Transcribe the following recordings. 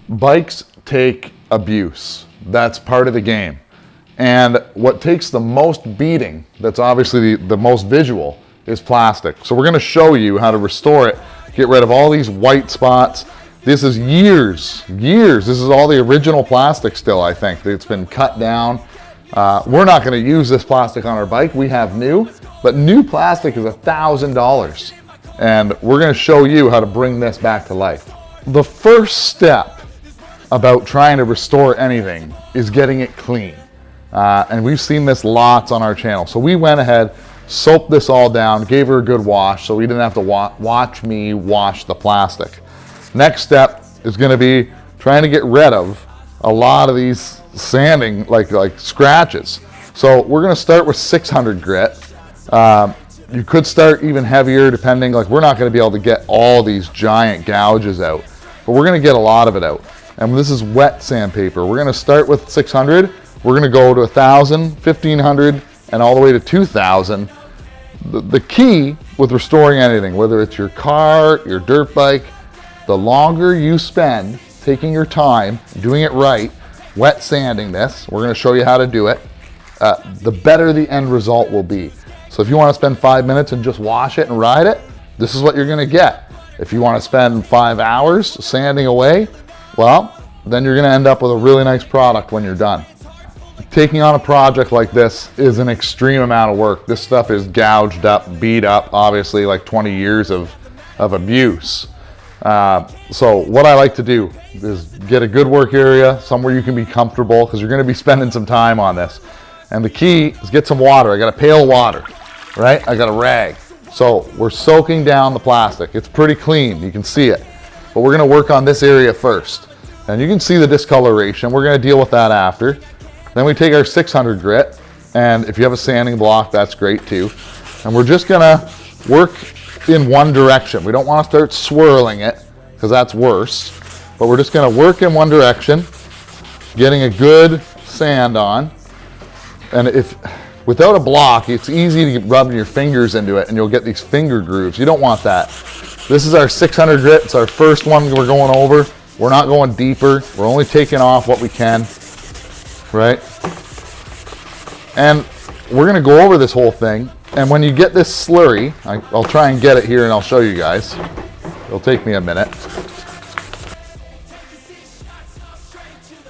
Bikes take abuse. That's part of the game. And what takes the most beating, that's obviously the most visual, is plastic. So we're gonna show you how to restore it, get rid of all these white spots. This is years. This is all the original plastic still, I think. It's been cut down. We're not gonna use this plastic on our bike. We have new, but new plastic is $1,000. And we're gonna show you how to bring this back to life. The first step about trying to restore anything is getting it clean. And we've seen this lots on our channel. So we went ahead, soaped this all down, gave her a good wash so we didn't have to watch me wash the plastic. Next step is gonna be trying to get rid of a lot of these sanding, like scratches. So we're gonna start with 600 grit. You could start even heavier depending, like we're not gonna be able to get all these giant gouges out, but we're gonna get a lot of it out. And this is wet sandpaper. We're gonna start with 600, we're gonna go to 1,000, 1,500, and all the way to 2,000. The key with restoring anything, whether it's your car, your dirt bike, the longer you spend taking your time, doing it right, wet sanding this, we're gonna show you how to do it, the better the end result will be. So if you wanna spend 5 minutes and just wash it and ride it, this is what you're gonna get. If you wanna spend 5 hours sanding away, well, then you're gonna end up with a really nice product when you're done. Taking on a project like this is an extreme amount of work. This stuff is gouged up, beat up, obviously like 20 years of abuse. So what I like to do is get a good work area, somewhere you can be comfortable, because you're gonna be spending some time on this. And the key is get some water. I got a pail of water, right? I got a rag. So we're soaking down the plastic. It's pretty clean, you can see it. But we're gonna work on this area first. And you can see the discoloration. We're gonna deal with that after. Then we take our 600 grit, and if you have a sanding block, that's great too. And we're just gonna work in one direction. We don't wanna start swirling it, because that's worse. But we're just gonna work in one direction, getting a good sand on. And if without a block, it's easy to get rubbing your fingers into it and you'll get these finger grooves. You don't want that. This is our 600 grit. It's our first one we're going over. We're not going deeper. We're only taking off what we can, right? And we're gonna go over this whole thing. And when you get this slurry, I'll try and get it here and I'll show you guys. It'll take me a minute.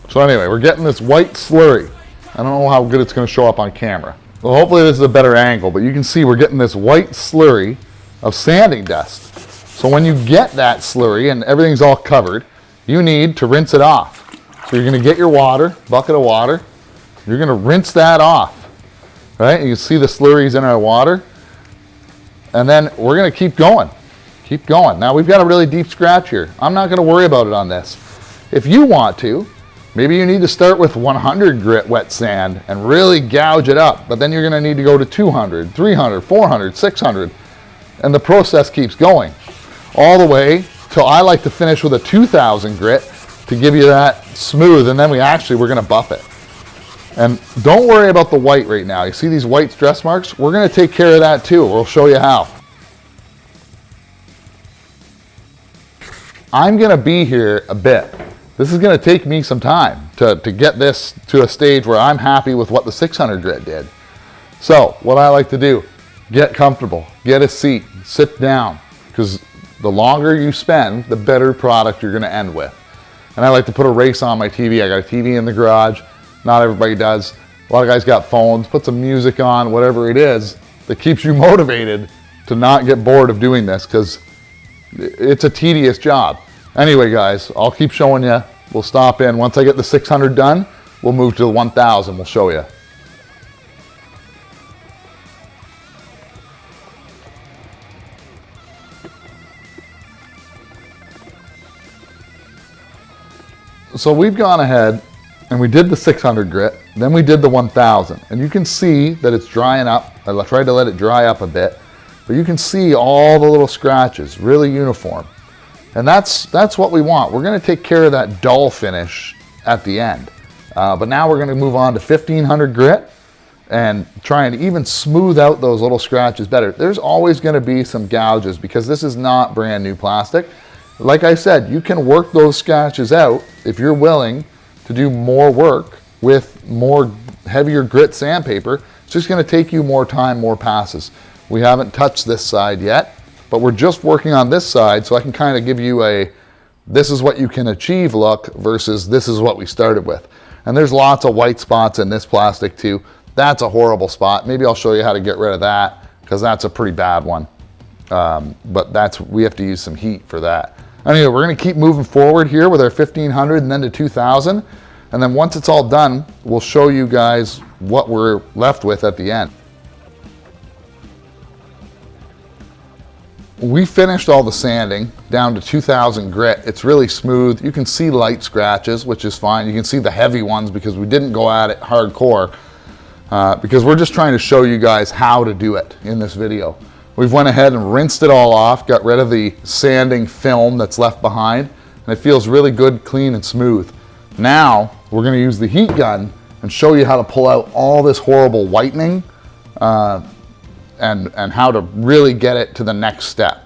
So anyway, we're getting this white slurry. I don't know how good it's gonna show up on camera. Well, hopefully this is a better angle, but you can see we're getting this white slurry of sanding dust. So when you get that slurry and everything's all covered, you need to rinse it off. So you're gonna get your water, bucket of water, you're gonna rinse that off, right? You can see the slurries in our water. And then we're gonna keep going. Keep going. Now we've got a really deep scratch here. I'm not gonna worry about it on this. If you want to, maybe you need to start with 100 grit wet sand and really gouge it up, but then you're gonna need to go to 200, 300, 400, 600, and the process keeps going. All the way till I like to finish with a 2,000 grit to give you that smooth, and then we're gonna buff it. And don't worry about the white right now. You see these white stress marks? We're gonna take care of that too. We'll show you how. I'm gonna be here a bit. This is gonna take me some time to get this to a stage where I'm happy with what the 600 grit did. So what I like to do, get comfortable, get a seat, sit down, because the longer you spend, the better product you're gonna end with. And I like to put a race on my TV. I got a TV in the garage. Not everybody does. A lot of guys got phones, put some music on, whatever it is that keeps you motivated to not get bored of doing this, because it's a tedious job. Anyway, guys, I'll keep showing you. We'll stop in. Once I get the 600 done, we'll move to the 1,000. We'll show you. So we've gone ahead and we did the 600 grit, then we did the 1,000. And you can see that it's drying up. I tried to let it dry up a bit, but you can see all the little scratches, really uniform. And that's what we want. We're gonna take care of that dull finish at the end. But now we're gonna move on to 1,500 grit and try and even smooth out those little scratches better. There's always gonna be some gouges because this is not brand new plastic. like I said, you can work those scratches out if you're willing to do more work with more heavier grit sandpaper. It's just going to take you more time, more passes. We haven't touched this side yet, but we're just working on this side, so I can kind of give you a this is what you can achieve look versus this is what we started with. And there's lots of white spots in this plastic too. That's a horrible spot. Maybe I'll show you how to get rid of that, because that's a pretty bad one. But we have to use some heat for that. Anyway, we're going to keep moving forward here with our 1500 and then to 2000. And then once it's all done, we'll show you guys what we're left with at the end. We finished all the sanding down to 2000 grit. It's really smooth. You can see light scratches, which is fine. You can see the heavy ones because we didn't go at it hardcore, because we're just trying to show you guys how to do it in this video. We've went ahead and rinsed it all off, got rid of the sanding film that's left behind, and it feels really good, clean, and smooth. Now, we're gonna use the heat gun and show you how to pull out all this horrible whitening, and how to really get it to the next step.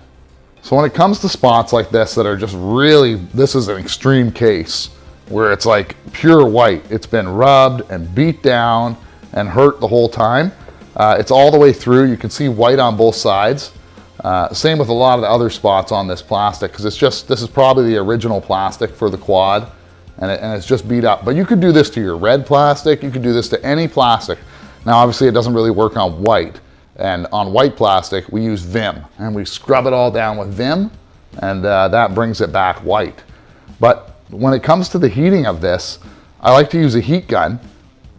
So when it comes to spots like this that are just really, this is an extreme case where it's like pure white. It's been rubbed and beat down and hurt the whole time. It's all the way through. You can see white on both sides. Same with a lot of the other spots on this plastic, because this is probably the original plastic for the quad, and it's just beat up. But you could do this to your red plastic. You could do this to any plastic. Now, obviously it doesn't really work on white. And on white plastic, we use Vim, and we scrub it all down with Vim, and that brings it back white. But when it comes to the heating of this, I like to use a heat gun.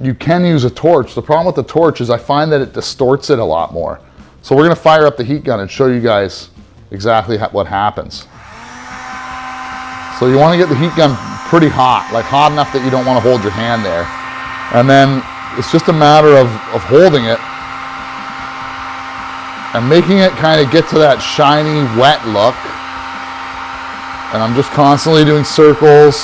You can use a torch. The problem with the torch is I find that it distorts it a lot more. So we're gonna fire up the heat gun and show you guys exactly what happens. So you wanna get the heat gun pretty hot, like hot enough that you don't wanna hold your hand there. And then it's just a matter of holding it and making it kind of get to that shiny, wet look. And I'm just constantly doing circles.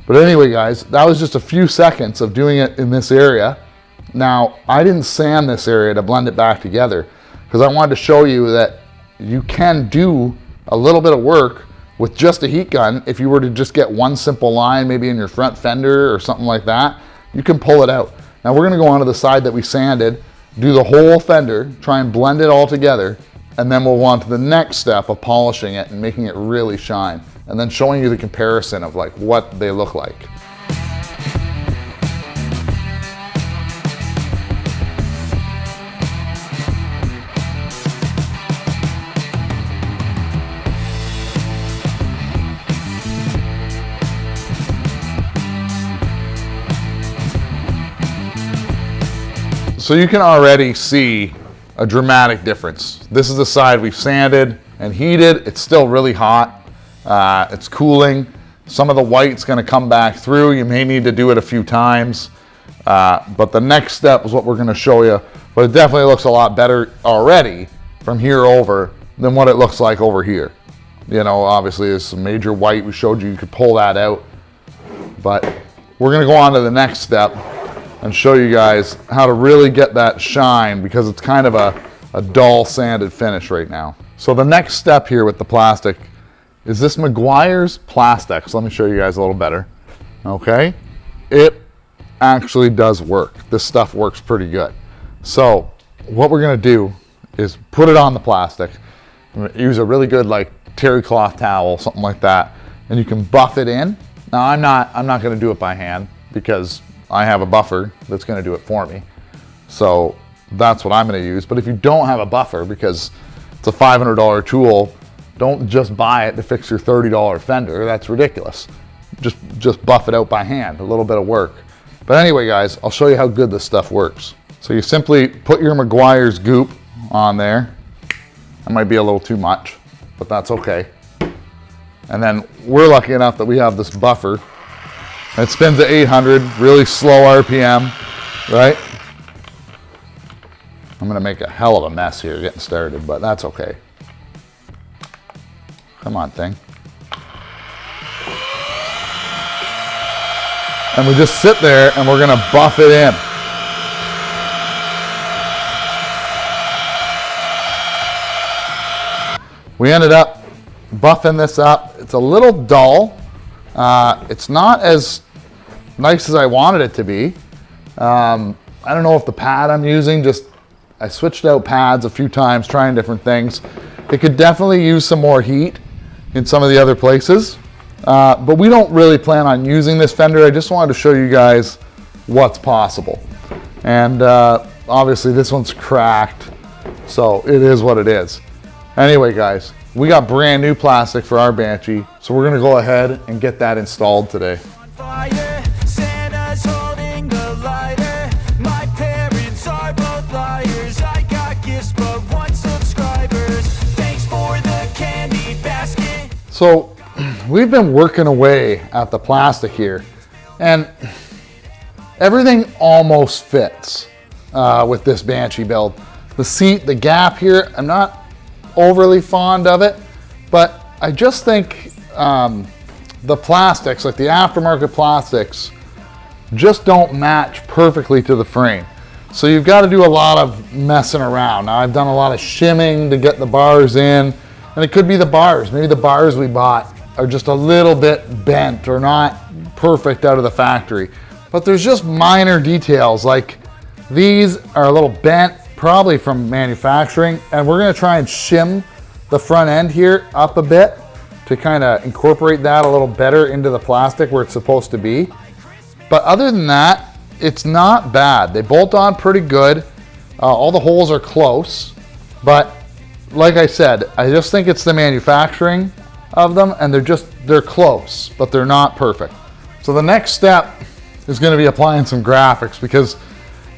But anyway, guys, that was just a few seconds of doing it in this area. Now, I didn't sand this area to blend it back together, because I wanted to show you that you can do a little bit of work with just a heat gun. If you were to just get one simple line, maybe in your front fender or something like that, you can pull it out. Now we're gonna go onto the side that we sanded, do the whole fender, try and blend it all together, and then we'll go on to the next step of polishing it and making it really shine, and then showing you the comparison of like what they look like. So you can already see a dramatic difference. This is the side we've sanded and heated. It's still really hot. It's cooling. Some of the white's gonna come back through. You may need to do it a few times. But the next step is what we're gonna show you. But it definitely looks a lot better already from here over than what it looks like over here. You know, obviously there's some major white. We showed you could pull that out. But we're gonna go on to the next step and show you guys how to really get that shine, because it's kind of a dull sanded finish right now. So the next step here with the plastic is this Meguiar's Plastics. Let me show you guys a little better. Okay, it actually does work. This stuff works pretty good. So what we're gonna do is put it on the plastic. Use a really good like terry cloth towel, something like that, and you can buff it in. Now I'm not gonna do it by hand because I have a buffer that's gonna do it for me. So that's what I'm gonna use. But if you don't have a buffer, because it's a $500 tool, don't just buy it to fix your $30 fender. That's ridiculous. Just buff it out by hand, a little bit of work. But anyway, guys, I'll show you how good this stuff works. So you simply put your Meguiar's goop on there. That might be a little too much, but that's okay. And then we're lucky enough that we have this buffer. It spins at 800, really slow RPM, right? I'm gonna make a hell of a mess here getting started, but that's okay. Come on, thing. And we just sit there and we're gonna buff it in. We ended up buffing this up. It's a little dull. It's not as nice as I wanted it to be. I don't know if the pad I'm using, I switched out pads a few times, trying different things. It could definitely use some more heat in some of the other places. But we don't really plan on using this fender. I just wanted to show you guys what's possible. And obviously this one's cracked, so it is what it is. Anyway, guys, we got brand new plastic for our Banshee, so we're gonna go ahead and get that installed today. So we've been working away at the plastic here, and everything almost fits with this Banshee build. The seat, the gap here, I'm not overly fond of it, but I just think the plastics, like the aftermarket plastics, just don't match perfectly to the frame. So you've got to do a lot of messing around. Now I've done a lot of shimming to get the bars in, and it could be the bars. Maybe the bars we bought are just a little bit bent or not perfect out of the factory. But there's just minor details, like these are a little bent, probably from manufacturing, and we're gonna try and shim the front end here up a bit to kind of incorporate that a little better into the plastic where it's supposed to be. But other than that, it's not bad. They bolt on pretty good. All the holes are close, but like I said, I just think it's the manufacturing of them, and they're close, but they're not perfect. So the next step is gonna be applying some graphics, because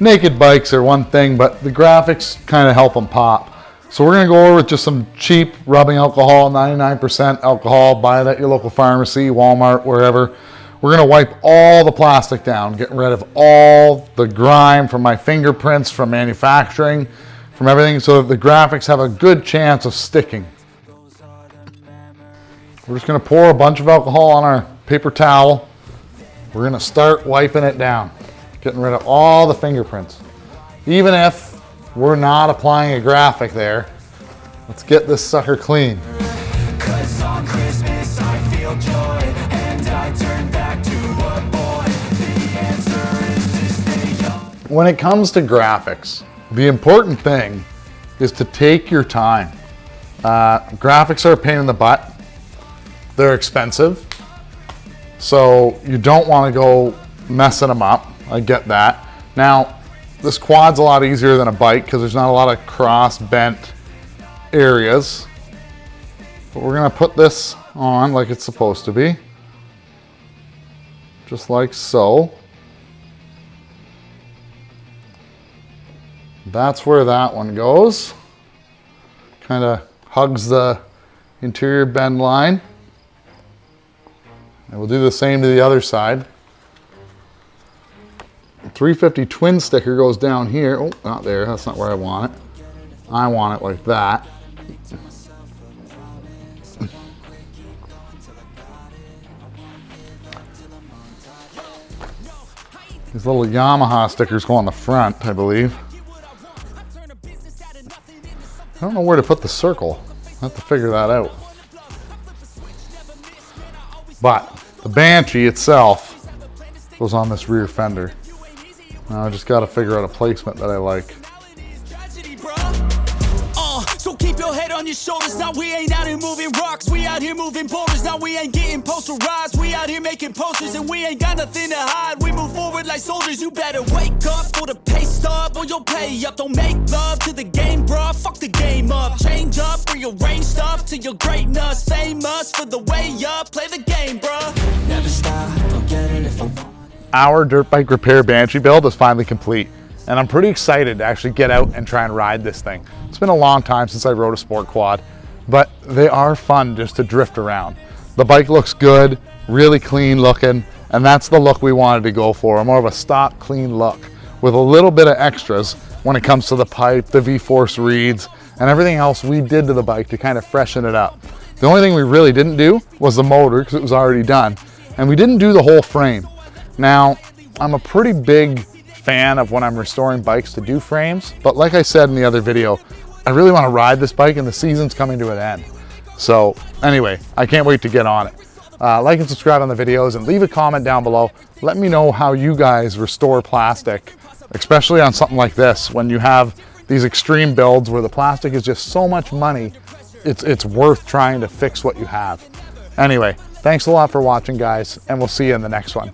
naked bikes are one thing, but the graphics kind of help them pop. So we're gonna go over with just some cheap rubbing alcohol, 99% alcohol, buy it at your local pharmacy, Walmart, wherever. We're gonna wipe all the plastic down, getting rid of all the grime from my fingerprints, from manufacturing, from everything, so that the graphics have a good chance of sticking. We're just gonna pour a bunch of alcohol on our paper towel. We're gonna start wiping it down, getting rid of all the fingerprints. Even if we're not applying a graphic there, let's get this sucker clean. When it comes to graphics, the important thing is to take your time. Graphics are a pain in the butt. They're expensive. So you don't want to go messing them up. I get that. Now, this quad's a lot easier than a bike because there's not a lot of cross bent areas. But we're gonna put this on like it's supposed to be. Just like so. That's where that one goes. Kind of hugs the interior bend line. And we'll do the same to the other side. The 350 twin sticker goes down here. Oh, not there, that's not where I want it. I want it like that. These little Yamaha stickers go on the front, I believe. I don't know where to put the circle. I have to figure that out. But the Banshee itself goes on this rear fender. Now I just got to figure out a placement that I like. So keep your head on your shoulders. Now we ain't out here moving rocks. We out here moving boulders. Now we ain't getting posterized. We out here making posters and we ain't got nothing to hide. We move forward like soldiers. You better wake up for the pay stub or you'll pay up. Don't make love to the game, bruh. Fuck the game up. Change up, rearrange stuff to your greatness. Famous for the way up. Play the game, bruh. Never stop. I'll get it if I want. Our dirt bike repair Banshee build is finally complete. And I'm pretty excited to actually get out and try and ride this thing. It's been a long time since I rode a sport quad, but they are fun just to drift around. The bike looks good, really clean looking, and that's the look we wanted to go for, more of a stock clean look with a little bit of extras when it comes to the pipe, the V-Force reeds, and everything else we did to the bike to kind of freshen it up. The only thing we really didn't do was the motor because it was already done, and we didn't do the whole frame. Now, I'm a pretty big fan of when I'm restoring bikes to do frames, but like I said in the other video, I really want to ride this bike and the season's coming to an end. So anyway, I can't wait to get on it. Like and subscribe on the videos and leave a comment down below. Let me know how you guys restore plastic, especially on something like this. When you have these extreme builds where the plastic is just so much money, it's worth trying to fix what you have. Anyway, thanks a lot for watching, guys, and we'll see you in the next one.